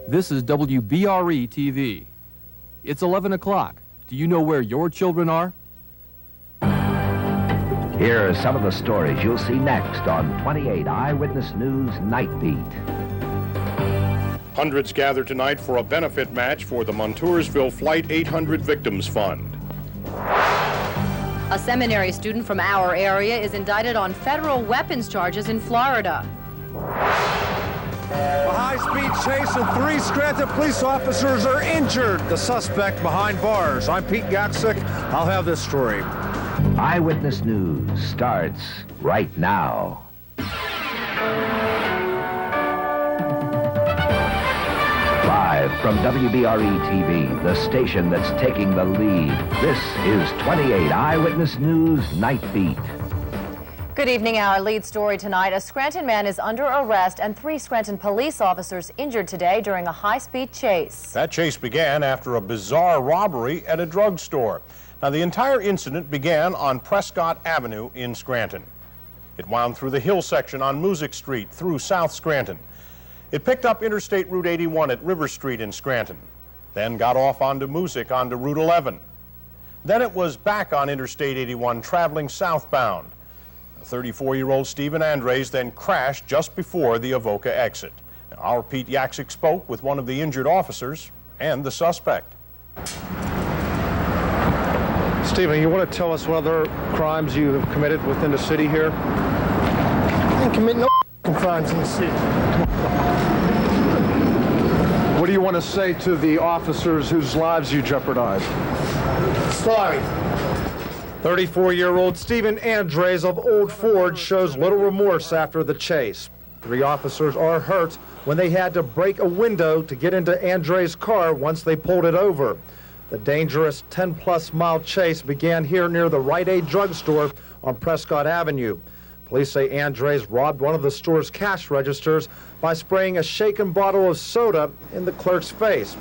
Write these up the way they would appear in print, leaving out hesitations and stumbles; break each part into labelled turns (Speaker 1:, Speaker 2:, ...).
Speaker 1: This is WBRE TV. It's 11 o'clock. Do you know where your children are?
Speaker 2: Here are some of the stories you'll see next on 28 Eyewitness News Night Beat.
Speaker 3: Hundreds gather tonight for a benefit match for the Montoursville Flight 800 Victims Fund.
Speaker 4: A seminary student from our area is indicted on federal weapons charges in Florida.
Speaker 5: A high-speed chase and 3 Scranton police officers are injured. The suspect behind bars. I'm Pete Yaksick. I'll have this story.
Speaker 2: Eyewitness News starts right now. Live from WBRE TV, the station that's taking the lead. This is 28 Eyewitness News Night Beat.
Speaker 4: Good evening. Our lead story tonight. A Scranton man is under arrest and 3 Scranton police officers injured today during a high-speed chase.
Speaker 3: That chase began after a bizarre robbery at a drugstore. Now, the entire incident began on Prescott Avenue in Scranton. It wound through the hill section on Music Street through South Scranton. It picked up Interstate Route 81 at River Street in Scranton, then got off onto Music onto Route 11. Then it was back on Interstate 81 traveling southbound. 34-year-old Stephen Andres then crashed just before the Avoca exit. Now, our Pete Yaksick spoke with one of the injured officers and the suspect.
Speaker 5: Stephen, you want to tell us what other crimes you have committed within the city here?
Speaker 6: I didn't commit no crimes in the city.
Speaker 5: What do you want to say to the officers whose lives you jeopardized?
Speaker 6: Sorry.
Speaker 5: 34-year-old Stephen Andres of Old Ford shows little remorse after the chase. 3 officers are hurt when they had to break a window to get into Andres' car once they pulled it over. The dangerous 10-plus mile chase began here near the Rite Aid drugstore on Prescott Avenue. Police say Andres robbed one of the store's cash registers by spraying a shaken bottle of soda in the clerk's face.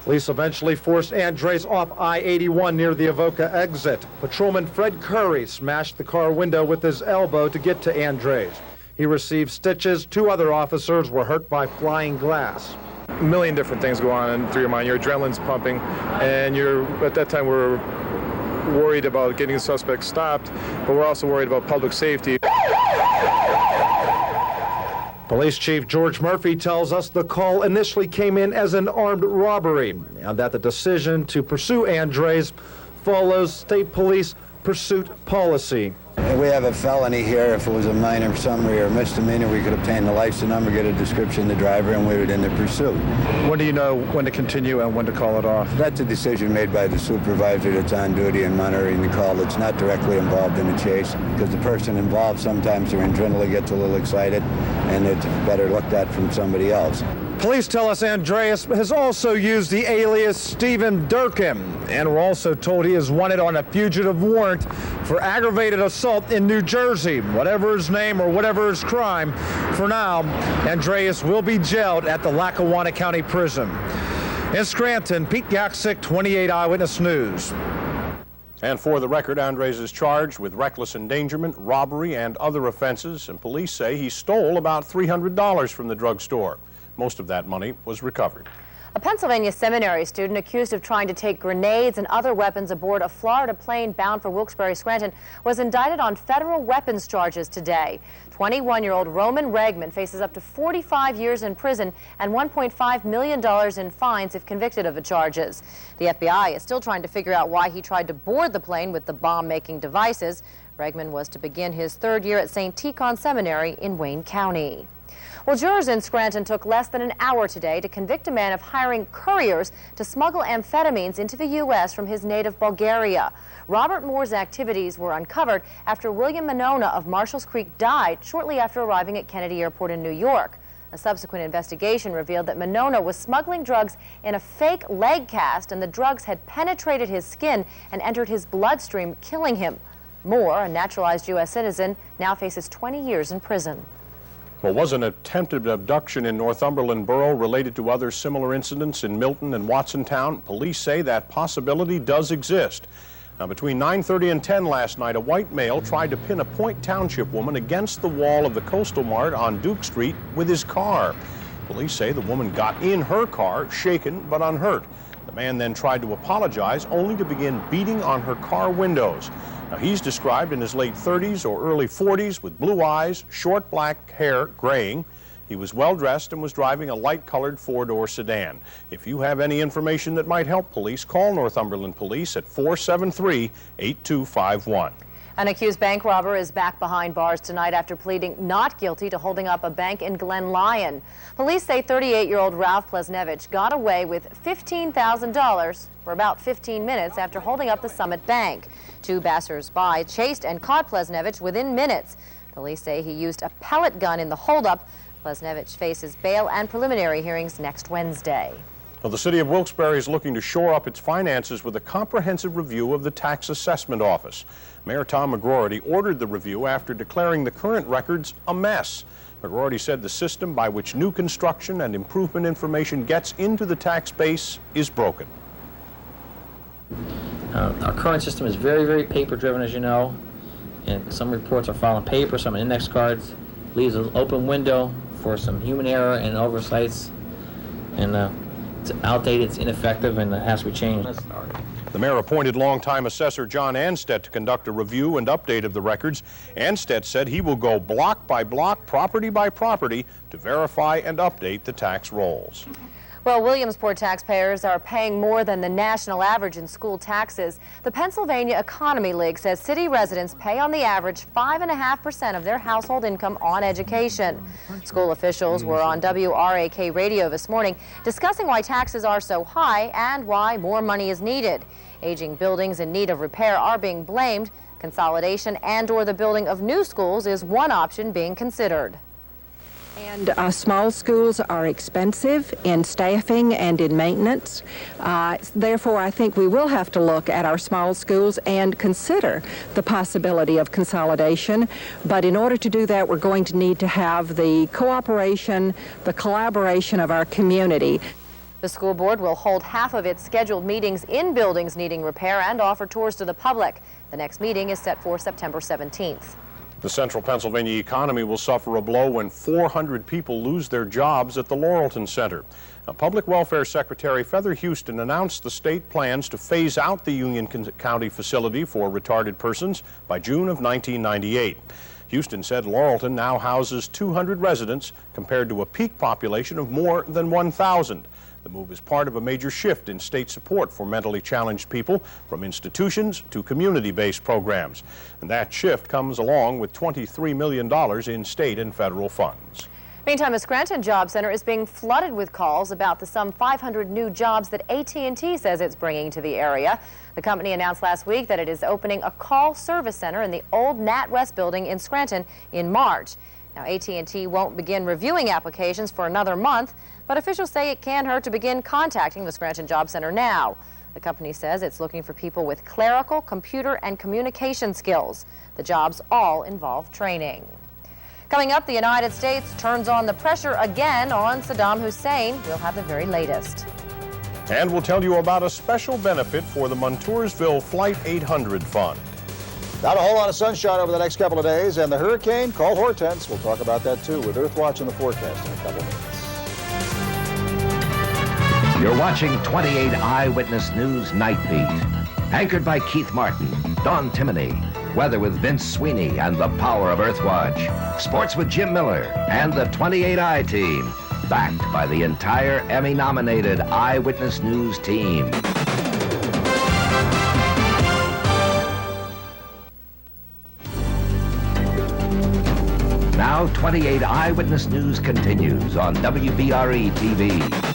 Speaker 5: Police eventually forced Andres off I-81 near the Avoca exit. Patrolman Fred Curry smashed the car window with his elbow to get to Andres. He received stitches. 2 other officers were hurt by flying glass.
Speaker 7: A million different things go on through your mind. Your adrenaline's pumping, and at that time we're worried about getting the suspect stopped, but we're also worried about public safety.
Speaker 5: Police Chief George Murphy tells us the call initially came in as an armed robbery and that the decision to pursue Andres follows state police pursuit policy.
Speaker 8: We have a felony here. If it was a minor summary or misdemeanor, we could obtain the license number, get a description of the driver, and we would end the pursuit.
Speaker 5: When do you know when to continue and when to call it off?
Speaker 8: That's a decision made by the supervisor that's on duty and monitoring the call that's not directly involved in the chase, because the person involved, sometimes their adrenaline gets a little excited, and it's better looked at from somebody else.
Speaker 5: Police tell us Andreas has also used the alias Stephen Durkin, and we're also told he is wanted on a fugitive warrant for aggravated assault in New Jersey. Whatever his name or whatever his crime, for now, Andreas will be jailed at the Lackawanna County Prison. In Scranton, Pete Yaksick, 28 Eyewitness News.
Speaker 3: And for the record, Andres is charged with reckless endangerment, robbery, and other offenses, and police say he stole about $300 from the drugstore. Most of that money was recovered.
Speaker 4: A Pennsylvania seminary student accused of trying to take grenades and other weapons aboard a Florida plane bound for Wilkes-Barre, Scranton was indicted on federal weapons charges today. 21-year-old Roman Regman faces up to 45 years in prison and $1.5 million in fines if convicted of the charges. The FBI is still trying to figure out why he tried to board the plane with the bomb-making devices. Regman was to begin his 3rd year at St. Tikhon Seminary in Wayne County. Well, jurors in Scranton took less than an hour today to convict a man of hiring couriers to smuggle amphetamines into the U.S. from his native Bulgaria. Robert Moore's activities were uncovered after William Monona of Marshalls Creek died shortly after arriving at Kennedy Airport in New York. A subsequent investigation revealed that Monona was smuggling drugs in a fake leg cast, and the drugs had penetrated his skin and entered his bloodstream, killing him. Moore, a naturalized U.S. citizen, now faces 20 years in prison.
Speaker 3: Well, was an attempted abduction in Northumberland Borough related to other similar incidents in Milton and Watsontown? Police say that possibility does exist. Now, between 9:30 and 10 last night, a white male tried to pin a Point Township woman against the wall of the Coastal Mart on Duke Street with his car. Police say the woman got in her car, shaken but unhurt. The man then tried to apologize, only to begin beating on her car windows. Now, he's described in his late 30s or early 40s with blue eyes, short black hair, graying. He was well-dressed and was driving a light-colored four-door sedan. If you have any information that might help police, call Northumberland Police at 473-8251.
Speaker 4: An accused bank robber is back behind bars tonight after pleading not guilty to holding up a bank in Glen Lyon. Police say 38-year-old Ralph Plesnevich got away with $15,000 for about 15 minutes after holding up the Summit Bank. Two passers-by chased and caught Plesnevich within minutes. Police say he used a pellet gun in the holdup. Plesnevich faces bail and preliminary hearings next Wednesday.
Speaker 3: Well, the city of Wilkes-Barre is looking to shore up its finances with a comprehensive review of the tax assessment office. Mayor Tom McGroarty ordered the review after declaring the current records a mess. McGroarty said the system by which new construction and improvement information gets into the tax base is broken.
Speaker 9: Our current system is very, very paper-driven, as you know, and some reports are filed on paper, some on index cards, leaves an open window for some human error and oversights, and it's outdated, it's ineffective, and it has to be changed.
Speaker 3: The mayor appointed longtime assessor John Anstedt to conduct a review and update of the records. Anstedt said he will go block by block, property by property, to verify and update the tax rolls.
Speaker 4: Well, Williamsport taxpayers are paying more than the national average in school taxes. The Pennsylvania Economy League says city residents pay on the average 5.5% of their household income on education. School officials were on WRAK radio this morning discussing why taxes are so high and why more money is needed. Aging buildings in need of repair are being blamed. Consolidation and/or the building of new schools is one option being considered.
Speaker 10: And small schools are expensive in staffing and in maintenance. Therefore, I think we will have to look at our small schools and consider the possibility of consolidation. But in order to do that, we're going to need to have the cooperation, the collaboration of our community.
Speaker 4: The school board will hold half of its scheduled meetings in buildings needing repair and offer tours to the public. The next meeting is set for September 17th.
Speaker 3: The central Pennsylvania economy will suffer a blow when 400 people lose their jobs at the Laurelton Center. Now, Public Welfare Secretary Feather Houston announced the state plans to phase out the Union County facility for retarded persons by June of 1998. Houston said Laurelton now houses 200 residents compared to a peak population of more than 1,000. The move is part of a major shift in state support for mentally challenged people from institutions to community-based programs. And that shift comes along with $23 million in state and federal funds.
Speaker 4: Meantime, a Scranton Job Center is being flooded with calls about the some 500 new jobs that AT&T says it's bringing to the area. The company announced last week that it is opening a call service center in the old NatWest building in Scranton in March. Now, AT&T won't begin reviewing applications for another month, but officials say it can't hurt to begin contacting the Scranton Job Center now. The company says it's looking for people with clerical, computer, and communication skills. The jobs all involve training. Coming up, the United States turns on the pressure again on Saddam Hussein. We'll have the very latest.
Speaker 3: And we'll tell you about a special benefit for the Montoursville Flight 800 Fund.
Speaker 11: Not a whole lot of sunshine over the next couple of days, and the hurricane, call Hortense. We'll talk about that too with Earthwatch and the forecast in a couple of minutes.
Speaker 2: You're watching 28 Eyewitness News Night Beat. Anchored by Keith Martin, Don Timoney, weather with Vince Sweeney and the power of Earthwatch, sports with Jim Miller and the 28 team, backed by the entire Emmy-nominated Eyewitness News team. Now 28 Eyewitness News continues on WBRE TV.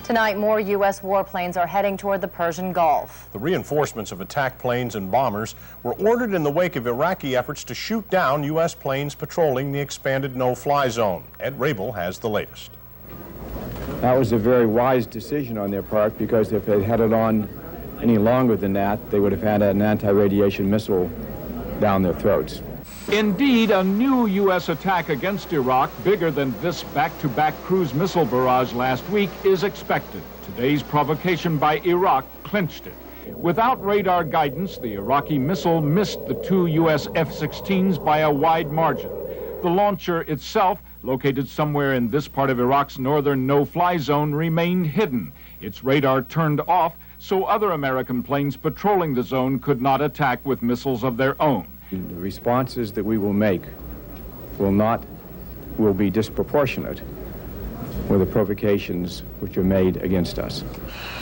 Speaker 4: Tonight, more U.S. warplanes are heading toward the Persian Gulf.
Speaker 3: The reinforcements of attack planes and bombers were ordered in the wake of Iraqi efforts to shoot down U.S. planes patrolling the expanded no-fly zone. Ed Rabel has the latest.
Speaker 12: That was a very wise decision on their part, because if they had it on any longer than that, they would have had an anti-radiation missile down their throats.
Speaker 13: Indeed, a new U.S. attack against Iraq, bigger than this back-to-back cruise missile barrage last week, is expected. Today's provocation by Iraq clinched it. Without radar guidance, the Iraqi missile missed the two U.S. F-16s by a wide margin. The launcher itself, located somewhere in this part of Iraq's northern no-fly zone, remained hidden. Its radar turned off so other American planes patrolling the zone could not attack with missiles of their own.
Speaker 12: The responses that we will make will be disproportionate with the provocations which are made against us.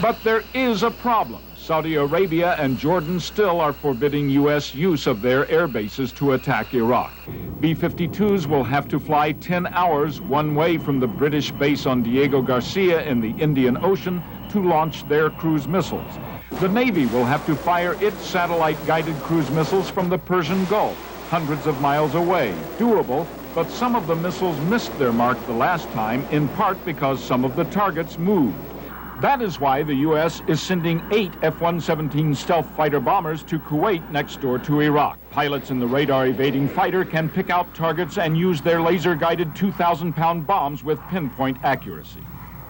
Speaker 13: But there is a problem. Saudi Arabia and Jordan still are forbidding U.S. use of their air bases to attack Iraq. B-52s will have to fly 10 hours one way from the British base on Diego Garcia in the Indian Ocean to launch their cruise missiles. The Navy will have to fire its satellite-guided cruise missiles from the Persian Gulf, hundreds of miles away. Doable, but some of the missiles missed their mark the last time, in part because some of the targets moved. That is why the U.S. is sending 8 F-117 stealth fighter bombers to Kuwait next door to Iraq. Pilots in the radar-evading fighter can pick out targets and use their laser-guided 2,000-pound bombs with pinpoint accuracy.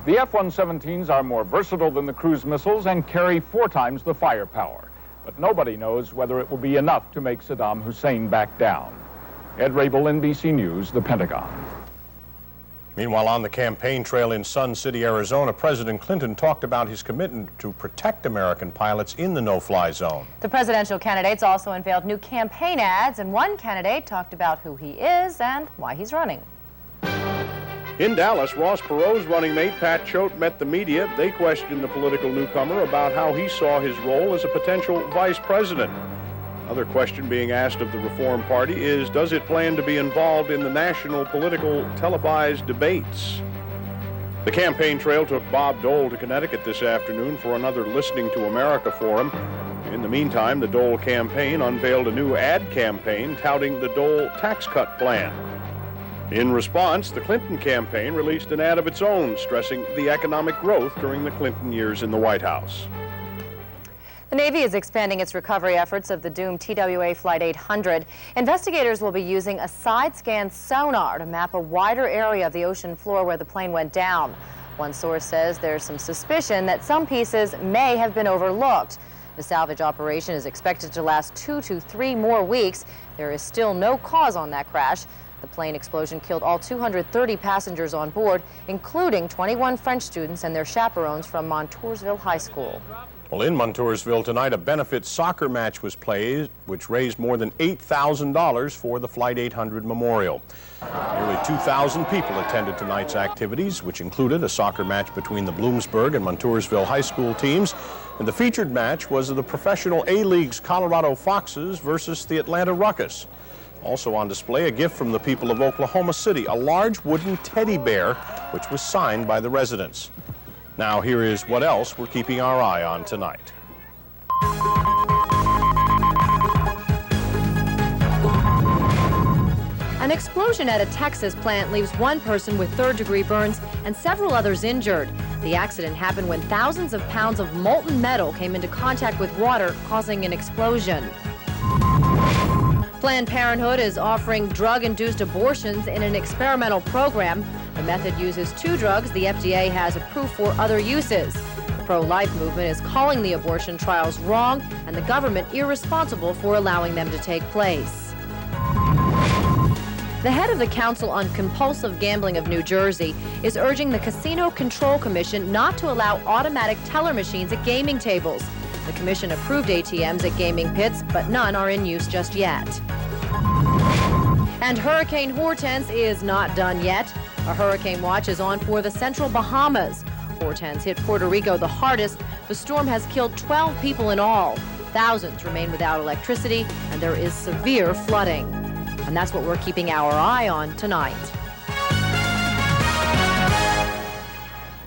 Speaker 13: The F-117s are more versatile than the cruise missiles and carry 4 times the firepower. But nobody knows whether it will be enough to make Saddam Hussein back down. Ed Rabel, NBC News, The Pentagon.
Speaker 3: Meanwhile, on the campaign trail in Sun City, Arizona, President Clinton talked about his commitment to protect American pilots in the no-fly zone.
Speaker 4: The presidential candidates also unveiled new campaign ads, and one candidate talked about who he is and why he's running.
Speaker 3: In Dallas, Ross Perot's running mate Pat Choate met the media. They questioned the political newcomer about how he saw his role as a potential vice president. Another question being asked of the Reform Party is, does it plan to be involved in the national political televised debates? The campaign trail took Bob Dole to Connecticut this afternoon for another Listening to America forum. In the meantime, the Dole campaign unveiled a new ad campaign touting the Dole tax cut plan. In response, the Clinton campaign released an ad of its own, stressing the economic growth during the Clinton years in the White House.
Speaker 4: The Navy is expanding its recovery efforts of the doomed TWA Flight 800. Investigators will be using a side-scan sonar to map a wider area of the ocean floor where the plane went down. One source says there's some suspicion that some pieces may have been overlooked. The salvage operation is expected to last 2 to 3 more weeks. There is still no cause on that crash. The plane explosion killed all 230 passengers on board, including 21 French students and their chaperones from Montoursville High School.
Speaker 3: Well, in Montoursville tonight, a benefit soccer match was played, which raised more than $8,000 for the Flight 800 Memorial. Nearly 2,000 people attended tonight's activities, which included a soccer match between the Bloomsburg and Montoursville High School teams. And the featured match was the professional A-League's Colorado Foxes versus the Atlanta Ruckus. Also on display, a gift from the people of Oklahoma City, a large wooden teddy bear, which was signed by the residents. Now here is what else we're keeping our eye on tonight.
Speaker 4: An explosion at a Texas plant leaves one person with third-degree burns and several others injured. The accident happened when thousands of pounds of molten metal came into contact with water, causing an explosion. Planned Parenthood is offering drug-induced abortions in an experimental program. The method uses 2 drugs the FDA has approved for other uses. The pro-life movement is calling the abortion trials wrong and the government irresponsible for allowing them to take place. The head of the Council on Compulsive Gambling of New Jersey is urging the Casino Control Commission not to allow automatic teller machines at gaming tables. The commission approved ATMs at gaming pits, but none are in use just yet. And Hurricane Hortense is not done yet. A hurricane watch is on for the central Bahamas. Hortense hit Puerto Rico the hardest. The storm has killed 12 people in all. Thousands remain without electricity, and there is severe flooding. And that's what we're keeping our eye on tonight.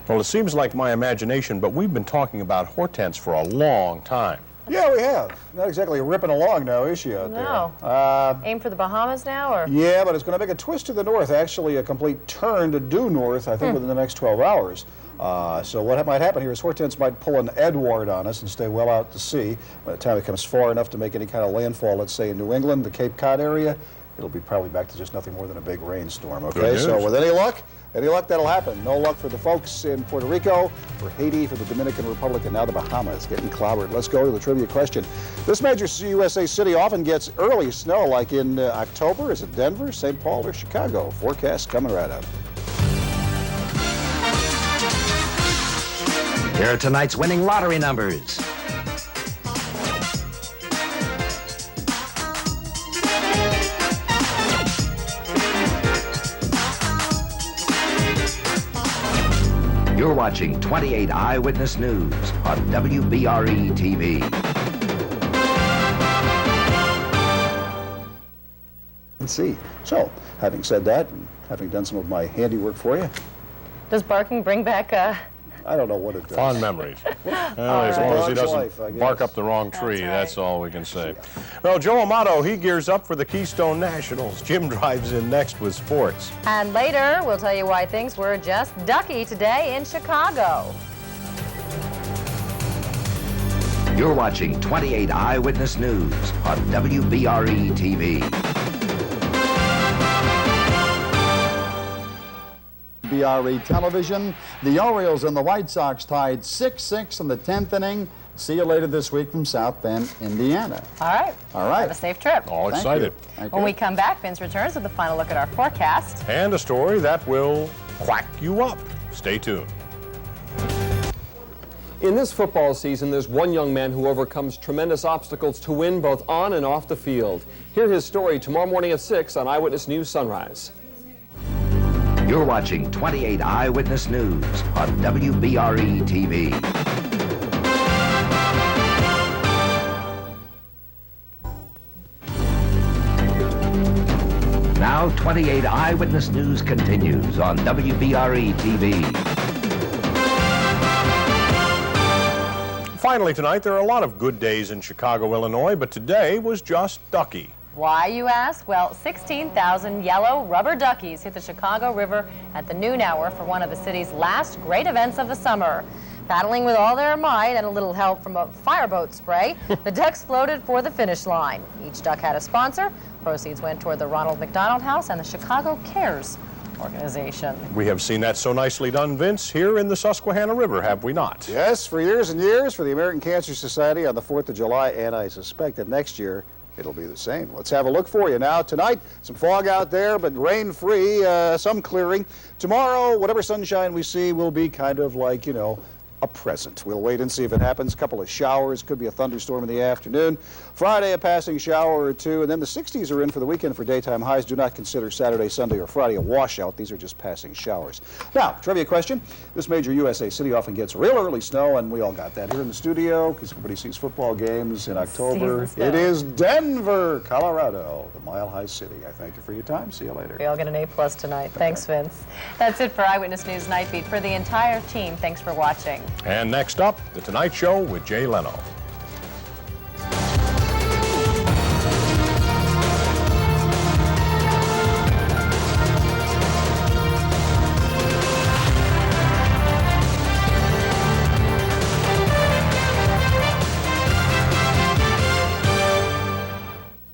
Speaker 3: Well, it seems like my imagination, but we've been talking about Hortense for a long time.
Speaker 11: Yeah, we have. Not exactly ripping along now, is she out there?
Speaker 4: Aim for the Bahamas now, or?
Speaker 11: Yeah, but it's going to make a twist to the north, actually a complete turn to due north, I think, within the next 12 hours. So what might happen here is Hortense might pull an Edward on us and stay well out to sea. By the time it comes far enough to make any kind of landfall, let's say in New England, the Cape Cod area, it'll be probably back to just nothing more than a big rainstorm, okay?
Speaker 3: Good
Speaker 11: So
Speaker 3: news.
Speaker 11: with any luck, that'll happen. No luck for the folks in Puerto Rico, for Haiti, for the Dominican Republic, and now the Bahamas getting clobbered. Let's go to the trivia question. This major USA city often gets early snow, like in October. Is it Denver, St. Paul, or Chicago? Forecast coming right up.
Speaker 2: Here are tonight's winning lottery numbers. You're watching 28 Eyewitness News on WBRE TV.
Speaker 11: Let's see. So, having said that, and having done some of my handiwork for you,
Speaker 4: Does barking bring back
Speaker 11: I don't know what it does.
Speaker 3: Fond memories. Well, as long as he
Speaker 11: Dog's
Speaker 3: doesn't
Speaker 11: life, I guess.
Speaker 3: bark up the wrong tree,
Speaker 4: right.
Speaker 3: that's all we can say. Well, Joe Amato, he gears up for the Keystone Nationals. Jim drives in next with sports.
Speaker 4: And later, we'll tell you why things were just ducky today in Chicago.
Speaker 2: You're watching 28 Eyewitness News on WBRE TV.
Speaker 14: WBRE television. The Orioles and the White Sox tied 6-6 in the 10th inning. See you later this week from South Bend, Indiana.
Speaker 4: All right.
Speaker 14: All right.
Speaker 4: Have a safe trip.
Speaker 3: All
Speaker 14: Thank
Speaker 3: excited.
Speaker 14: you. Thank
Speaker 4: When
Speaker 14: you.
Speaker 4: we come back, Vince returns with a final look at our forecast.
Speaker 3: And a story that will quack you up. Stay tuned.
Speaker 15: In this football season, there's one young man who overcomes tremendous obstacles to win both on and off the field. Hear his story tomorrow morning at 6 on Eyewitness News Sunrise.
Speaker 2: You're watching 28 Eyewitness News on WBRE TV. Now 28 Eyewitness News continues on WBRE TV.
Speaker 3: Finally tonight, there are a lot of good days in Chicago, Illinois, but today was just ducky.
Speaker 4: Why, you ask? Well, 16,000 yellow rubber duckies hit the Chicago River at the noon hour for one of the city's last great events of the summer. Paddling with all their might and a little help from a fireboat spray, the ducks floated for the finish line. Each duck had a sponsor. Proceeds went toward the Ronald McDonald House and the Chicago Cares organization.
Speaker 3: We have seen that so nicely done, Vince, here in the Susquehanna River, have we not?
Speaker 11: Yes, for years and years for the American Cancer Society on the 4th of July, and I suspect that next year it'll be the same. Let's have a look for you now. Tonight, some fog out there, but rain-free, some clearing. Tomorrow, whatever sunshine we see will be kind of like, a present. We'll wait and see if it happens. A couple of showers, could be a thunderstorm in the afternoon. Friday, a passing shower or two, and then the 60s are in for the weekend for daytime highs. Do not consider Saturday, Sunday, or Friday a washout. These are just passing showers. Now, trivia question. This major USA city often gets real early snow, and we all got that here in the studio because everybody sees football games in October. It is Denver, Colorado, the Mile High City. I thank you for your time. See you later.
Speaker 4: We all get an A+ tonight. Thanks, Vince. That's it for Eyewitness News Night Beat. For the entire team, thanks for watching.
Speaker 3: And next up, The Tonight Show with Jay Leno.